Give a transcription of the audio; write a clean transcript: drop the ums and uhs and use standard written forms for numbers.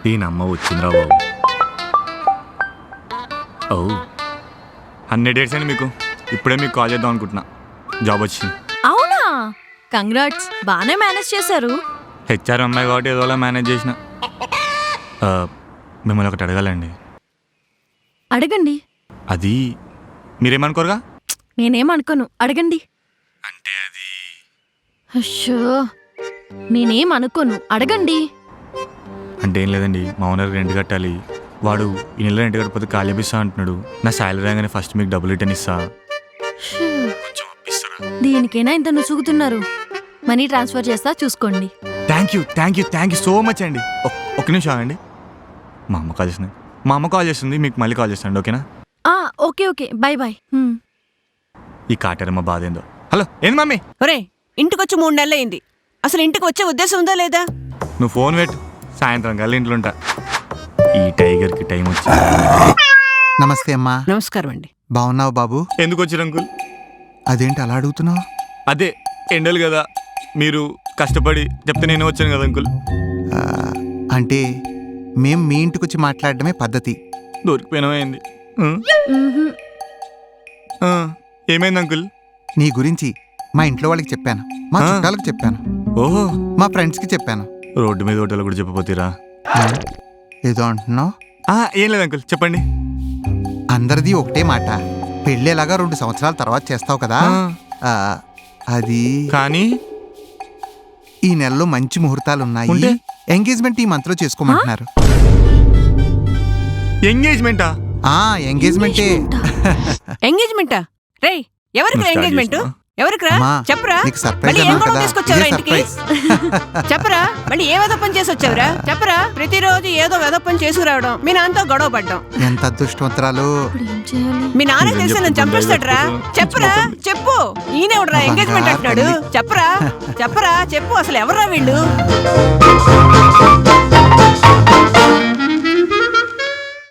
ఈ నమ్మ వచ్చిందిరా బాబు. ఓ 100 డేట్స్ అండి మీకు. ఇప్పుడే మీకు కాల్ చేద్దాం అనుకుంటున్నా, జాబ్ వచ్చింది. అవునా, కంగ్రాట్స్, బాగానే మేనేజ్ చేశారు. హెచ్ఆర్ అమ్మాయి కాబట్టి ఏదోలా మేనేజ్ చేసిన. మిమ్మల్ని ఒకటి అడగాలండి. అడగండి. అది మీరేమనుకోరుగా? నేనేమనుకోను, అడగండి. అంటే అది అయ్యో, నేనేం అనుకోను, అడగండి. అంటే ఏం లేదండి, మా ఓనర్ రెంట్ కట్టాలి. వాడు ఈ నెల రెంట్ కట్టకపోతే ఖాళీ ఇస్తా అంటున్నాడు. నా శాలరీ రాగానే ఫస్ట్ మీకు డబ్బులు రిటర్న్ ఇస్తా. కొంచెం అప్పిస్తారా? దీనికైనా ఇంత నుసుగుతున్నారు. మనీ ట్రాన్స్ఫర్ చేస్తా, చూసుకోండి. థ్యాంక్ యూ సో మచ్ అండి. ఒక్క నిమిషం ఆగండి, మా అమ్మ కాల్ చేస్తుంది. మా అమ్మ కాల్ చేస్తుంది, మీకు మళ్ళీ కాల్ చేస్తాండి, ఓకేనా? Okay, bye bye. ఈ కాటరమ్మ బాధ ఏందో. హలో, ఏంది మమ్మీ? ఒరే, ఇంటికొచ్చి 3 నెలలు అయింది. అసలు ఇంటికి వచ్చే ఉద్దేశం ఉందా లేదా? నువ్వు ఫోన్ పెట్టు, సాయంత్రం కల్లా ఇంట్లో ఉంటా. ఈ టైగర్కి టైం వచ్చి. నమస్తే అమ్మా. నమస్కారం అండి. బాగున్నావు బాబు? ఎందుకు వచ్చారు అంకుల్? అదేంటి అలా అడుగుతున్నావు? అదే ఎండలు కదా, మీరు కష్టపడి చెప్తే నేను వచ్చాను కదా అంకుల్. అంటే మేం మీ ఇంటికి వచ్చి మాట్లాడడమే పద్ధతి. దొరికిపోయినమైంది. ఏమైంది అంకుల్? నీ గురించి మా ఇంట్లో వాళ్ళకి చెప్పాను, మా చుట్టాలకు చెప్పాను, ఓహో, మా ఫ్రెండ్స్కి చెప్పాను. రోడ్డు మీద హోటల్ కూడా చెప్పపోతీరా? ఏదో అంటున్నావు? ఏం లేదు అంకుల్, చెప్పండి. అందరిది ఒకటే మాట, పెళ్ళేలాగా 2 సంవత్సరాల తర్వాత చేస్తావు కదా. అది కానీ ఈ నెలలో మంచి ముహూర్తాలు ఉన్నాయి. ఎంగేజ్మెంట్ ఈ మంత్ లో చేసుకోమంటున్నారు. ఎంగేజ్మెంటా? ఎంగేజ్మెంటే. ఎంగేజ్మెంటా? రే, ఎవరికి ఎంగేజ్మెంట్? ఎవరికిరా? చెప్పరా. మళ్ళీ ఏం గొడవ తీసుకొచ్చావురా ఇంటికి? చెప్పరా, మళ్ళీ ఏ వెదప్పని చేసి వచ్చావురా? చెప్పరా. ప్రతిరోజు ఏదో వెదప్పని చేసుకురావడం, మీ నాన్నతో గొడవ పడ్డం. ఎంత అదృష్టవంతరాలు. మీ నాన్న తెలిసి నన్ను చంపేస్తాడరా. చెప్పరా, చెప్పు. ఈయనెవడరా ఎంగేజ్మెంట్ అంటున్నాడు? చెప్పరా చెప్పు, అసలు ఎవరా వీళ్ళు?